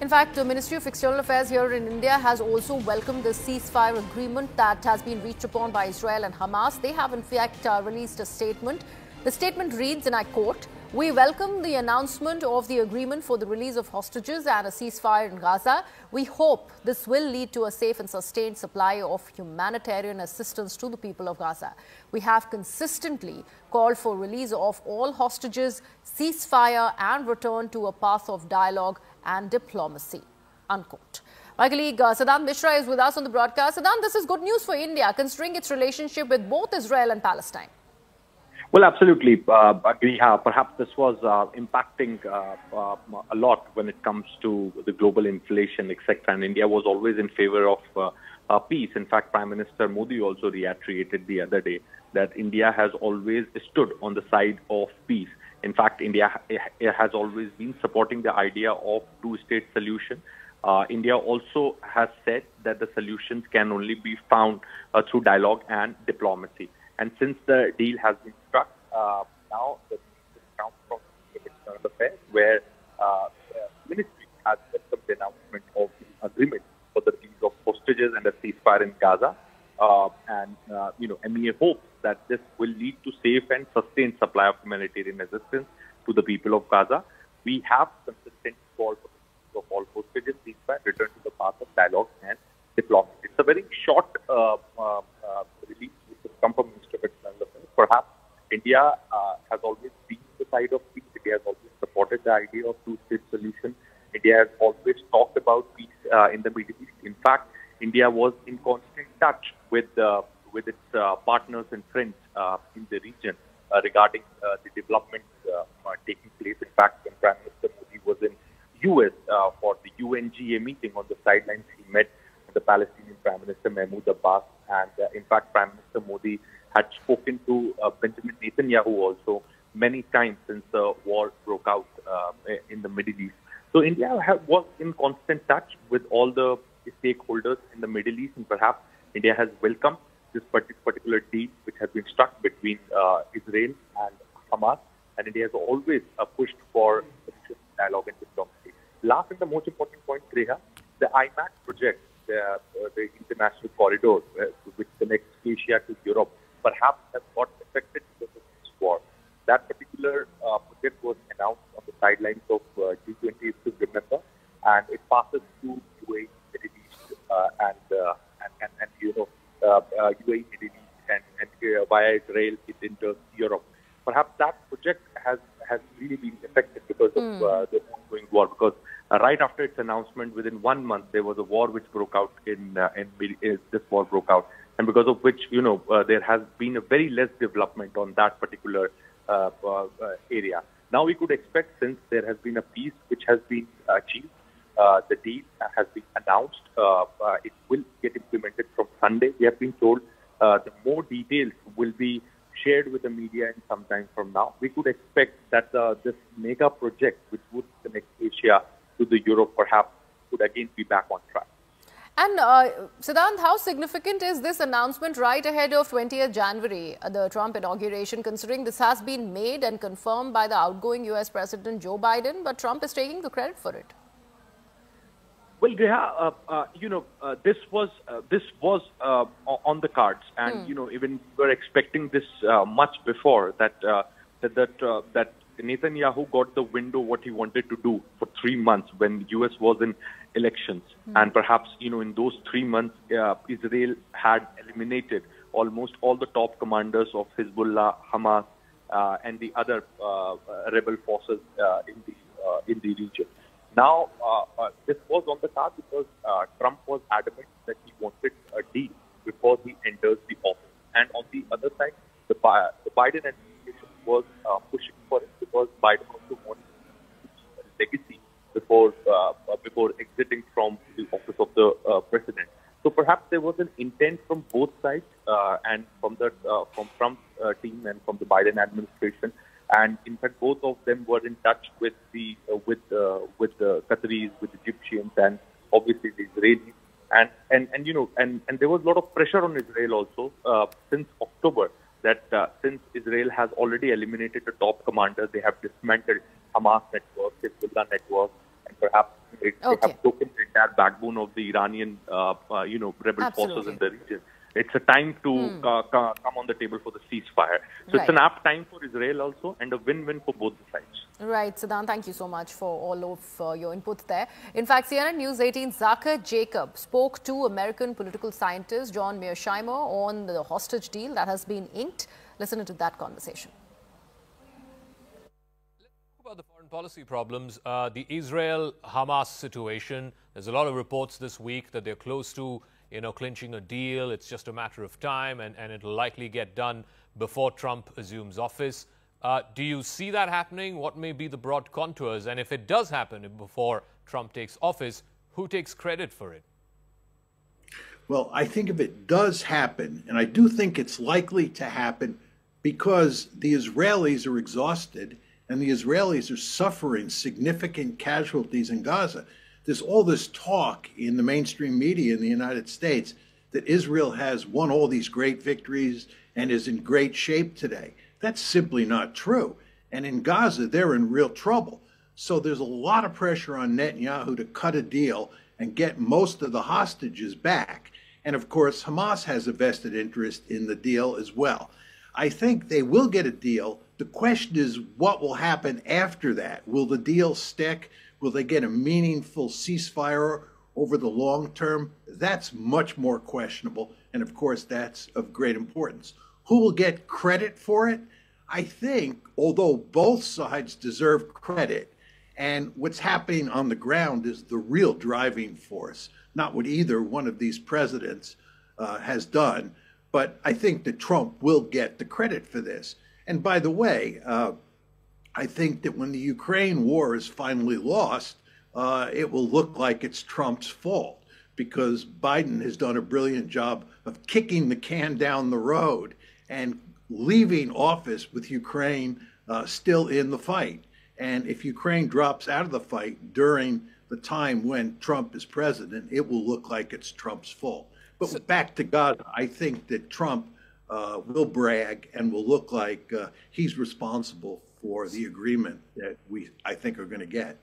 In fact, the Ministry of External Affairs here in India has also welcomed the ceasefire agreement that has been reached upon by Israel and Hamas. They have in fact released a statement. The statement reads, and I quote, "We welcome the announcement of the agreement for the release of hostages and a ceasefire in Gaza. We hope this will lead to a safe and sustained supply of humanitarian assistance to the people of Gaza. We have consistently called for release of all hostages, ceasefire and return to a path of dialogue and diplomacy," unquote. My colleague Siddhant Mishra is with us on the broadcast. Siddhant, this is good news for India, considering its relationship with both Israel and Palestine. Well, absolutely. Perhaps this was impacting a lot when it comes to the global inflation, etc. And India was always in favor of peace. In fact, Prime Minister Modi also reiterated the other day that India has always stood on the side of peace. In fact, India has always been supporting the idea of two-state solution. India also has said that the solutions can only be found through dialogue and diplomacy. And since the deal has been struck, now the news comes from the External Affairs, where the ministry has welcomed the announcement of the agreement for the release of hostages and a ceasefire in Gaza. MEA hopes that this will lead to safe and sustained supply of humanitarian assistance to the people of Gaza. We have consistent call for the release of all hostages, ceasefire, return to the path of dialogue and diplomacy. It's a very short release which has come from Minister of External Affairs. Perhaps India has always been on the side of peace. India has always supported the idea of two-state solution. India has always talked about peace in the Middle East. In fact, India was in constant touch with its partners and friends in the region regarding the developments taking place. In fact, when Prime Minister Modi was in U.S. For the UNGA meeting, on the sidelines, he met the Palestinian Prime Minister Mahmoud Abbas, and in fact, Prime Minister Modi had spoken to Benjamin Netanyahu also many times since the war broke out in the Middle East. So India was in constant touch with all the stakeholders in the Middle East, and perhaps India has welcomed this particular deal which has been struck between Israel and Hamas, and India has always pushed for dialogue and diplomacy. Last and the most important point, Greha, the IMAC project, the international corridor which connects Asia to Europe, perhaps has got affected because of this war. That particular project was announced on the sidelines of G20, if you remember, and it passes through UAE, Middle East, UAE, Middle East, and via Israel, it enters Europe. Perhaps that project has really been affected because of the ongoing war. Because right after its announcement, within 1 month, there was a war which broke out this war broke out, and because of which, there has been a very less development on that particular area. Now we could expect, since there has been a peace which has been achieved, the deal has been announced. It will get implemented from Sunday. We have been told the more details will be shared with the media in some time from now. We could expect that this mega project, which would connect Asia to the Europe, perhaps could again be back on track. And Siddhant, how significant is this announcement right ahead of 20th January, the Trump inauguration, considering this has been made and confirmed by the outgoing US President Joe Biden, but Trump is taking the credit for it? Well, Greha, this was on the cards, and even we were expecting this much before that Netanyahu got the window what he wanted to do for 3 months when US was in elections, and perhaps in those 3 months Israel had eliminated almost all the top commanders of Hezbollah, Hamas, and the other rebel forces in the region. Now, this was on the card because Trump was adamant that he wanted a deal before he enters the office. And on the other side, the Biden administration was pushing for it because Biden also wanted a legacy before exiting from the office of the president. So perhaps there was an intent from both sides, and from Trump's team and from the Biden administration. And in fact, both of them were in touch with the Qataris, with the Egyptians, and obviously the Israelis. And there was a lot of pressure on Israel also since October, that since Israel has already eliminated the top commanders, they have dismantled Hamas network, Hezbollah network, and perhaps They have broken the entire backbone of the Iranian, rebel forces in the region. It's a time to come on the table for the ceasefire. So it's an apt time for Israel also, and a win-win for both the sides. Right, Siddhant, thank you so much for all of your input there. In fact, CNN News 18's Zaka Jacob spoke to American political scientist John Mearsheimer on the hostage deal that has been inked. Listen to that conversation. Let's talk about the foreign policy problems. The Israel-Hamas situation. There's a lot of reports this week that they're close to clinching a deal. It's just a matter of time, and it'll likely get done before Trump assumes office. Do you see that happening? What may be the broad contours? And if it does happen before Trump takes office, who takes credit for it? Well, I think if it does happen, and I do think it's likely to happen because the Israelis are exhausted and the Israelis are suffering significant casualties in Gaza. There's all this talk in the mainstream media in the United States that Israel has won all these great victories and is in great shape today. That's simply not true. And in Gaza, they're in real trouble. So there's a lot of pressure on Netanyahu to cut a deal and get most of the hostages back. And of course, Hamas has a vested interest in the deal as well. I think they will get a deal. The question is, what will happen after that? Will the deal stick? Will they get a meaningful ceasefire over the long term? That's much more questionable. And of course, that's of great importance. Who will get credit for it? I think, although both sides deserve credit, and what's happening on the ground is the real driving force, not what either one of these presidents has done. But I think that Trump will get the credit for this. And by the way, I think that when the Ukraine war is finally lost, it will look like it's Trump's fault because Biden has done a brilliant job of kicking the can down the road and leaving office with Ukraine still in the fight. And if Ukraine drops out of the fight during the time when Trump is president, it will look like it's Trump's fault. But back to Gaza, I think that Trump will brag and will look like he's responsible for the agreement that I think are going to get.